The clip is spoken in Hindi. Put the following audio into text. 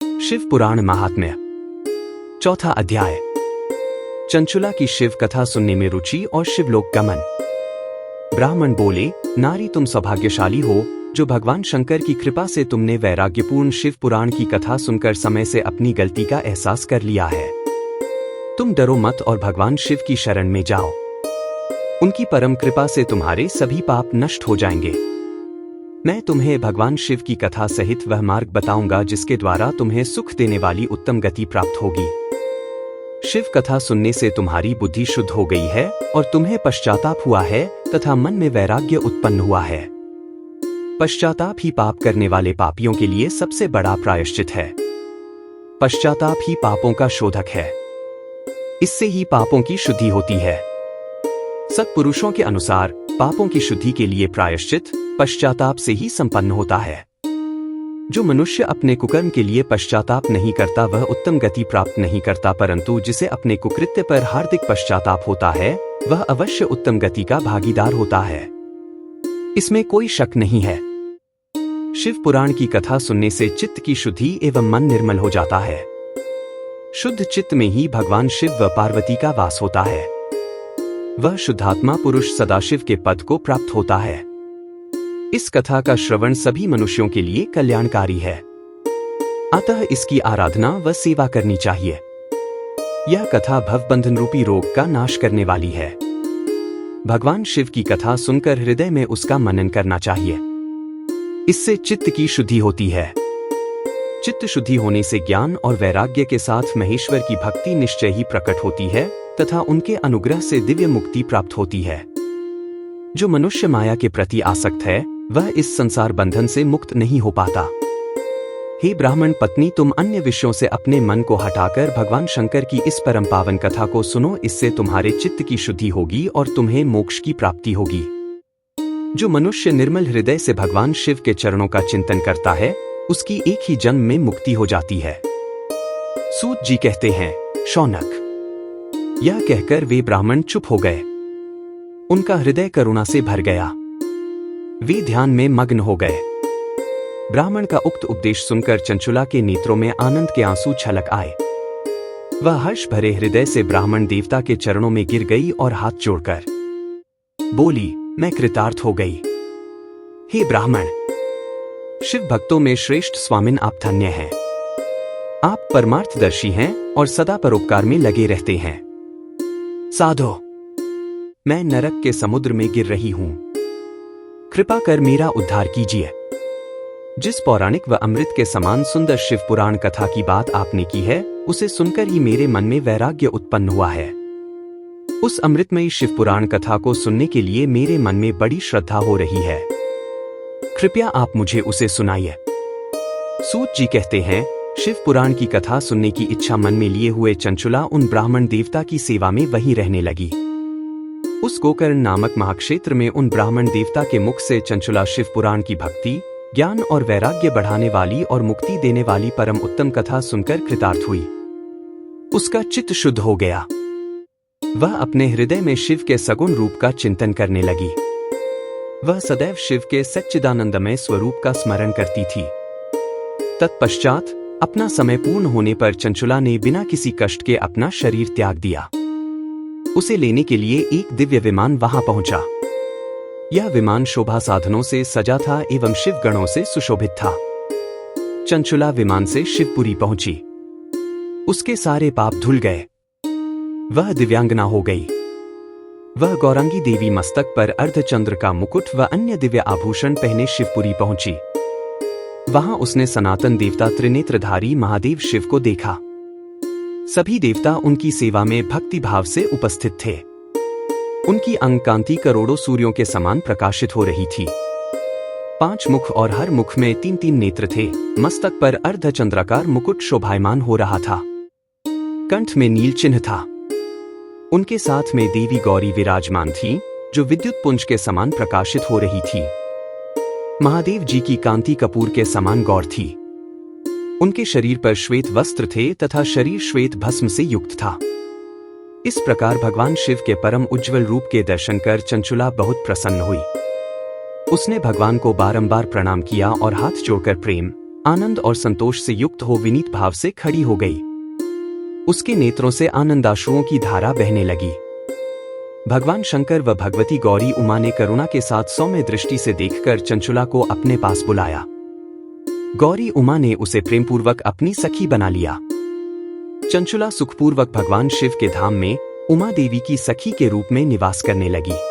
शिव पुराण महात्म्य। चौथा अध्याय। चंचुला की शिव कथा सुनने में रुचि और शिवलोक गमन। ब्राह्मण बोले, नारी तुम सौभाग्यशाली हो जो भगवान शंकर की कृपा से तुमने वैराग्यपूर्ण शिव पुराण की कथा सुनकर समय से अपनी गलती का एहसास कर लिया है। तुम डरो मत और भगवान शिव की शरण में जाओ। उनकी परम कृपा से तुम्हारे सभी पाप नष्ट हो जाएंगे। मैं तुम्हें भगवान शिव की कथा सहित वह मार्ग बताऊंगा जिसके द्वारा तुम्हें सुख देने वाली उत्तम गति प्राप्त होगी। शिव कथा सुनने से तुम्हारी बुद्धि शुद्ध हो गई है और तुम्हें पश्चाताप हुआ है तथा मन में वैराग्य उत्पन्न हुआ है। पश्चाताप ही पाप करने वाले पापियों के लिए सबसे बड़ा प्रायश्चित है। पश्चाताप ही पापों का शोधक है। इससे ही पापों की शुद्धि होती है। सत्पुरुषों के अनुसार पापों की शुद्धि के लिए प्रायश्चित पश्चाताप से ही संपन्न होता है। जो मनुष्य अपने कुकर्म के लिए पश्चाताप नहीं करता वह उत्तम गति प्राप्त नहीं करता, परंतु जिसे अपने कुकृत्य पर हार्दिक पश्चाताप होता है वह अवश्य उत्तम गति का भागीदार होता है। इसमें कोई शक नहीं है। शिव पुराण की कथा सुनने से चित्त की शुद्धि एवं मन निर्मल हो जाता है। शुद्ध चित्त में ही भगवान शिव व पार्वती का वास होता है। वह शुद्धात्मा पुरुष सदाशिव के पद को प्राप्त होता है। इस कथा का श्रवण सभी मनुष्यों के लिए कल्याणकारी है, अतः इसकी आराधना व सेवा करनी चाहिए। यह कथा भवबंधन रूपी रोग का नाश करने वाली है। भगवान शिव की कथा सुनकर हृदय में उसका मनन करना चाहिए। इससे चित्त की शुद्धि होती है। चित्त शुद्धि होने से ज्ञान और वैराग्य के साथ महेश्वर की भक्ति निश्चय ही प्रकट होती है तथा उनके अनुग्रह से दिव्य मुक्ति प्राप्त होती है। जो मनुष्य माया के प्रति आसक्त है वह इस संसार बंधन से मुक्त नहीं हो पाता। हे ब्राह्मण पत्नी, तुम अन्य विषयों से अपने मन को हटाकर भगवान शंकर की इस परम पावन कथा को सुनो। इससे तुम्हारे चित्त की शुद्धि होगी और तुम्हें मोक्ष की प्राप्ति होगी। जो मनुष्य निर्मल हृदय से भगवान शिव के चरणों का चिंतन करता है उसकी एक ही जन्म में मुक्ति हो जाती है। सूत जी कहते हैं, शौनक। यह कहकर वे ब्राह्मण चुप हो गए। उनका हृदय करुणा से भर गया। वे ध्यान में मग्न हो गए। ब्राह्मण का उक्त उपदेश सुनकर चंचुला के नेत्रों में आनंद के आंसू छलक आए। वह हर्ष भरे हृदय से ब्राह्मण देवता के चरणों में गिर गई और हाथ जोड़कर बोली, मैं कृतार्थ हो गई। हे ब्राह्मण, शिव भक्तों में श्रेष्ठ स्वामिन आप धन्य हैं। आप परमार्थदर्शी हैं और सदा परोपकार में लगे रहते हैं। साधो, मैं नरक के समुद्र में गिर रही हूं। कृपा कर मेरा उद्धार कीजिए। जिस पौराणिक व अमृत के समान सुंदर शिव पुराण कथा की बात आपने की है उसे सुनकर ही मेरे मन में वैराग्य उत्पन्न हुआ है। उस अमृतमयी शिव पुराण कथा को सुनने के लिए मेरे मन में बड़ी श्रद्धा हो रही है। कृपया आप मुझे उसे सुनाइए। सूत जी कहते हैं, शिव पुराण की कथा सुनने की इच्छा मन में लिए हुए चंचुला उन ब्राह्मण देवता की सेवा में वहीं रहने लगी। उस गोकर्ण नामक महाक्षेत्र में उन ब्राह्मण देवता के मुख से चंचुला शिव पुराण की भक्ति, ज्ञान और वैराग्य बढ़ाने वाली और मुक्ति देने वाली परम उत्तम कथा सुनकर कृतार्थ हुई। उसका चित्त शुद्ध हो गया। वह अपने हृदय में शिव के सगुण रूप का चिंतन करने लगी। वह सदैव शिव के सच्चिदानंदमय स्वरूप का स्मरण करती थी। तत्पश्चात अपना समय पूर्ण होने पर चंचुला ने बिना किसी कष्ट के अपना शरीर त्याग दिया। उसे लेने के लिए एक दिव्य विमान वहां पहुंचा। यह विमान शोभा साधनों से सजा था एवं शिव गणों से सुशोभित था। चंचुला विमान से शिवपुरी पहुंची। उसके सारे पाप धुल गए। वह दिव्यांगना हो गई। वह गौरांगी देवी मस्तक पर अर्धचंद्र का मुकुट व अन्य दिव्य आभूषण पहने शिवपुरी पहुंची। वहां उसने सनातन देवता त्रिनेत्रधारी महादेव शिव को देखा। सभी देवता उनकी सेवा में भक्ति भाव से उपस्थित थे। उनकी अंग कांति करोड़ों सूर्यों के समान प्रकाशित हो रही थी। 5 मुख और हर मुख में 3-3 नेत्र थे। मस्तक पर अर्धचंद्राकार मुकुट शोभायमान हो रहा था। कंठ में नील चिन्ह था। उनके साथ में देवी गौरी विराजमान थी जो विद्युत पुंज के समान प्रकाशित हो रही थी। महादेव जी की कांति कपूर के समान गौर थी। उनके शरीर पर श्वेत वस्त्र थे तथा शरीर श्वेत भस्म से युक्त था। इस प्रकार भगवान शिव के परम उज्ज्वल रूप के दर्शन कर चंचुला बहुत प्रसन्न हुई। उसने भगवान को बारंबार प्रणाम किया और हाथ जोड़कर प्रेम, आनंद और संतोष से युक्त हो विनीत भाव से खड़ी हो गई। उसके नेत्रों से आनंदाश्रुओं की धारा बहने लगी। भगवान शंकर व भगवती गौरी उमा ने करुणा के साथ सौम्य दृष्टि से देखकर चंचुला को अपने पास बुलाया। गौरी उमा ने उसे प्रेमपूर्वक अपनी सखी बना लिया। चंचुला सुखपूर्वक भगवान शिव के धाम में उमा देवी की सखी के रूप में निवास करने लगी।